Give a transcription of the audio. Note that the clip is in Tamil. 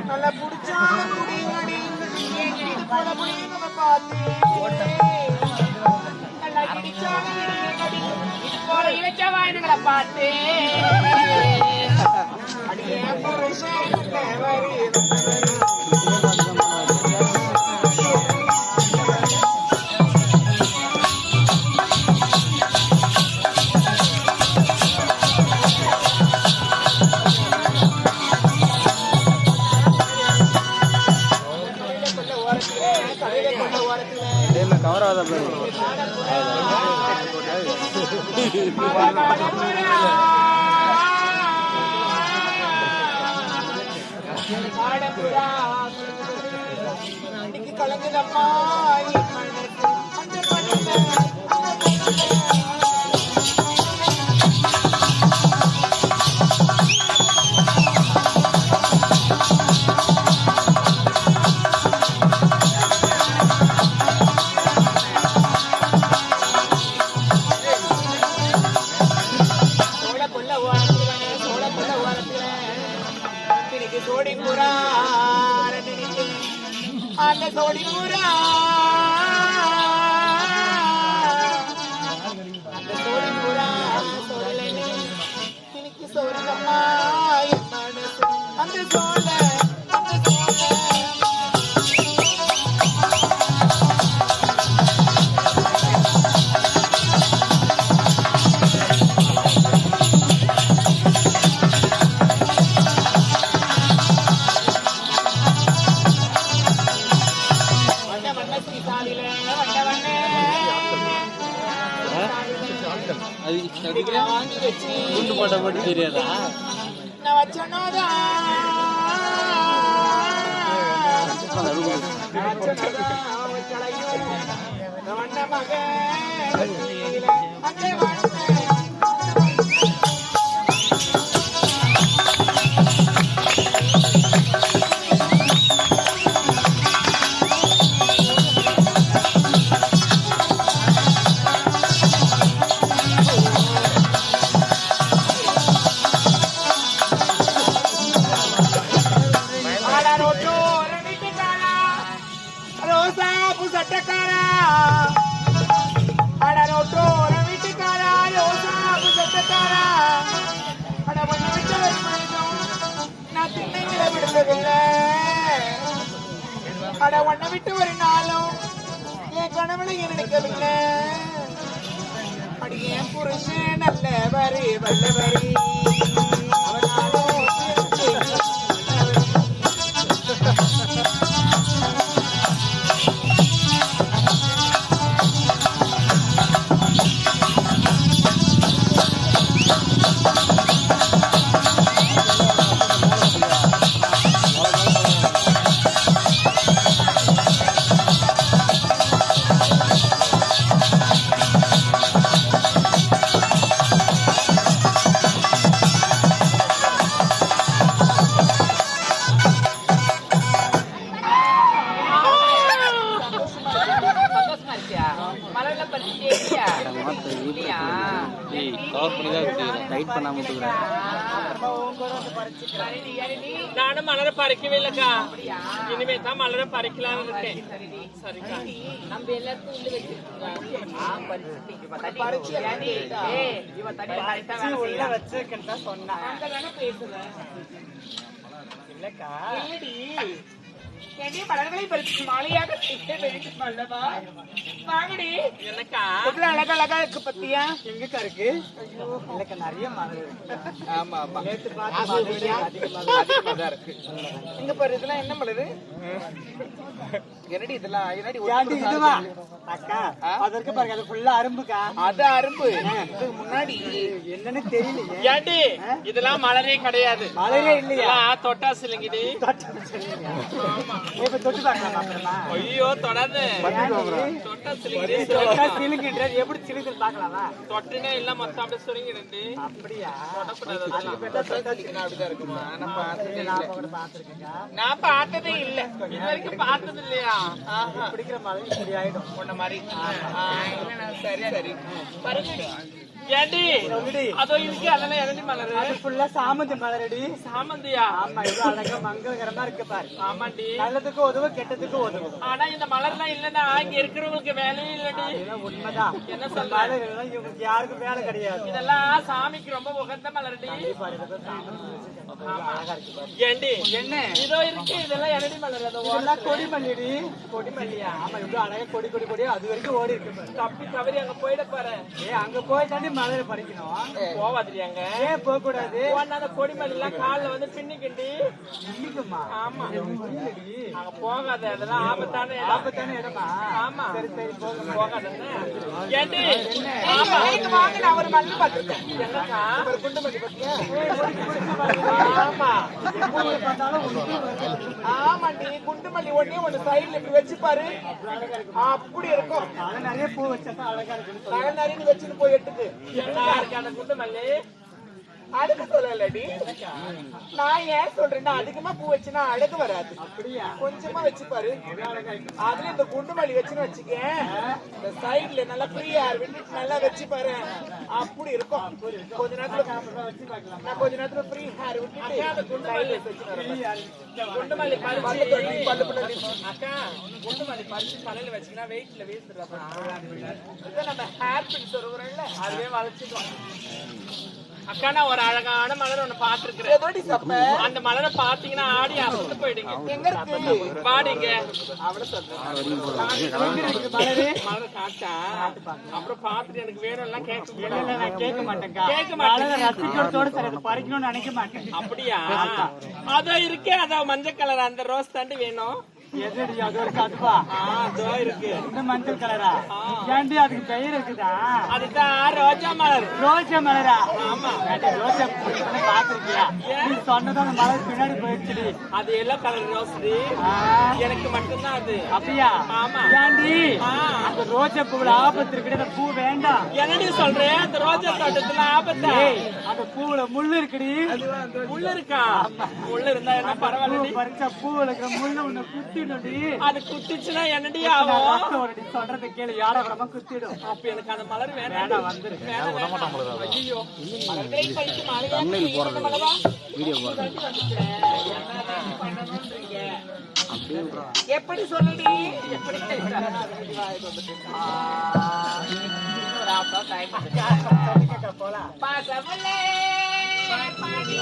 நல்ல புடிச்சான முடிங்கடி இது போல முடிங்க பார்த்து நல்ல இடிச்சான முடிங்கடி இது போல இளைச்ச வாயினங்களை பார்த்து அடியே புருஷன் கவர் ஆகாத கலங்குதம்மா அந்த சோடிபுரா அந்த சோடிபுரா சோழனே இன்னைக்கு சோழம்மா மனசு அந்த சோழ குண்டு போட்ட மட்டும் தெரியாதா நான் வச்சனோதா அட உன்னை விட்டு ஒரு நாளும் என் கணவனை நினைக்கவில்லை. அடியே புருஷன் நல்லவரே வல்லவரே நானும் மலரை பறிக்கவே இல்லக்கா. இனிமே தான் மலரை பறிக்கலாம்னு இருக்கேன். சரிக்கா. நம்ம எல்லாத்தையும் உள்ள வச்சிருக்கேன் சொன்னா இல்லக்கா என்னடி மலர்களை பறிச்சு மாலையாக வாங்கடி. என்னக்கா எவ்வளவு அழகழகா இருக்கு பத்தியா? எங்கக்கா இருக்கு? இல்லக்கா நிறைய மலர் இருக்கு. ஆமா ஆமா நேத்து பார்த்து அதிகமாதான் இருக்கு. இங்க பாரு இதெல்லாம் என்ன மலரு? என்னடி இதெல்லாம் என்னடி ஏன்டி இதுவா? அக்கா அதற்கு பாருங்க அது ஃபுல்லா அரும்புக்கா. அது அரும்பு. இதுக்கு முன்னாடி என்னன்னு தெரியலையே. ஏண்டி இதெல்லாம் மலரே கிடையாது. மலரே இல்லையா? தொட்டா சிலுங்கிடி. இப்ப தொட்டு பார்க்கலாம் அப்புறமா. ஐயோ தொடாது. தொட்டா சிலுங்கிடி. தொட்டா சிலுங்கின்றது எப்படி சிலுங்குது பார்க்கலாமா? தொட்டுனே இல்ல மொத்தம் அப்படியே சுருங்கிடுது. அப்படியா? தொடக்கூடாது. அதுக்கு பேர் தான் தொட்டா சிலுங்கினா அப்படிதான் இருக்குமா? நான் பார்த்ததே இல்ல. நான் கூட பார்த்திருக்கேன்க்கா. நான் பார்த்ததே இல்ல. இது வரைக்கும் பார்த்தது இல்லையா? பிடிக்கிற மலர் இப்படி ஆயிடும். உன்ன மாதிரி சரி சரி பாருங்கடி. ஏண்டி அதோ இருக்கு அதெல்லாம் இறங்கி மலரு. அது ஃபுல்லா சாமந்தி மலரடி. சாமந்தியா? ஆமா இது அழகா மங்களகரமா இருக்கு பாரு. ஆமாண்டி. நல்லதுக்கு உதவும் கெட்டதுக்கு உதவும். ஆனா இந்த மலர்லாம் இல்லன்னா இங்க இருக்கிறவங்களுக்கு வேலையே இல்லடி. இதெல்லாம் உண்மைதான். என்ன சொல்ற? மலர் இல்லைன்னா இவங்களுக்கு யாருக்கும் வேலை கிடையாது. இதெல்லாம் சாமிக்கு ரொம்ப உகந்த மலர்டி. ஏண்டி என்ன இதோ இருக்கு இதெல்லாம் இறடி மலர். அதோ இதெல்லாம் கொடிமல்லிடி. கொடிமல்லியா? ஆமா இவ்வளவு அழகா கொடி கொடி கொடி அது வரைக்கும் ஓடி இருக்கு பாரு. தப்பி தவறி அங்க போயிட பாரு. அங்க போய் தாண்டி மலர் பறிக்கணும். போவாதிரி அங்க. ஏன் போக கூடாது? அந்த கொடிமல்லி எல்லாம் கால்ல வந்து பின்னிக்கிண்டி. இன்னைக்குமா? ஆமா இல்லடி. அங்க போகாத. அதெல்லாம் ஆபத்தான இடம். ஆபத்தான இடமா? ஆமா. சரி சரி போக போகாதன்னு. ஏண்டி ஆமா வாங்க நான் ஒரு மல்லி பார்த்துட்டேன். என்னக்கா ஒரு குண்டு மல்லி பார்த்தியா? ஆமா ஆமாண்டி குண்டு மல்லி ஒண்ணு சைடுல இப்படி வச்சு பாரு அப்படி இருக்கும். நிறைய பூ வச்சா அழகா இருக்கு. நகை நிறைய வச்சுட்டு போய் எடுத்துக்கு. என்ன இருக்கு அந்த குண்டு மல்லி? அழகு சொல்லலடி. நான் ஏன் சொல்றேன்னா அதிகமா பூ வச்சுனா அழகு வராது. அப்படியா? கொஞ்சமா வச்சு பாரு. அதுல இந்த குண்டு மல்லி வச்சுன்னு வச்சுக்க இந்த சைடுல நல்லா ஃப்ரீயா விட்டுட்டு நல்லா வச்சு பாரு அப்படி இருக்கும். கொஞ்ச நேரத்துல நான் கொஞ்ச நேரத்துல ஃப்ரீ ஹேர் விட்டுட்டு அந்த குண்டு மல்லி குண்டு மல்லி பறிச்சு பல்லு பண்ணி அக்கா குண்டு மல்லி பறிச்சு தலையில வச்சுக்கினா வெயிட்ல வீசுறப்ப நம்ம ஹேர் பின் சொல்றோம்ல அதுவே வளைச்சிடும். அக்கா நான் ஒரு அழகான மலர் ஒண்ணு பாத்துருக்கிறேன். எதோடி சப்ப அந்த மலரை பாத்தீங்கன்னா ஆடி அசந்து போயிடுங்க. எங்க இருக்கு பாடிங்க அவள சொல்றேன் மலரை காட்டா அப்புறம் பாத்துட்டு எனக்கு வேணும் எல்லாம் நான் கேட்க மாட்டேன்க்கா. கேட்க மாட்டேன். ரசிகத்தோட சரி அதை பறிக்கணும்னு நினைக்க மாட்டேன். அப்படியா? அதோ இருக்கே அதோ மஞ்சள் கலர் அந்த ரோஸ் தாண்டி வேணும். எதுடி அது ஒரு அதுவா? அதோ இருக்கு இந்த மஞ்சள் கலரா? ஏன்டி அதுக்கு பெயர் இருக்குதா? அதுதான் ரோஜா மலர். ரோஜா மலரா? ஆமா. ரோஜா பாத்துருக்கியா? நீ சொன்னதான் அந்த மலர் பின்னாடி போயிடுச்சுடி. அது எல்லோ கலர் ரோஸ். எனக்கு மட்டும்தான் அது. அப்படியா? ஆமா. ஏன்டி அந்த ரோஜா பூவுல ஆபத்து இருக்குடி. அந்த பூ வேண்டாம். என்னடி சொல்றேன்? அந்த ரோஜா தோட்டத்துல ஆபத்தா? அந்த பூவுல முள்ளு இருக்குடி. முள்ளு இருக்கா? முள்ளு இருந்தா என்ன பரவாயில்ல. பறிச்சா பூவுல இருக்கிற முள்ளு உன்னை குத்திடுடி. அது குத்திச்சுன்னா என்னடி ஆகும்? சொல்றத கேளு. யார விடாம குத்திடும். அப்ப எனக்கு அந்த மலர் வேணாம். வந்துரு. ஐயோ மலர்களை பறித்து தமிழில் போடுறது வீடியோ போடுறது எப்படி சொல்லுடி? எப்படி போலாம். பாசமலே பாடி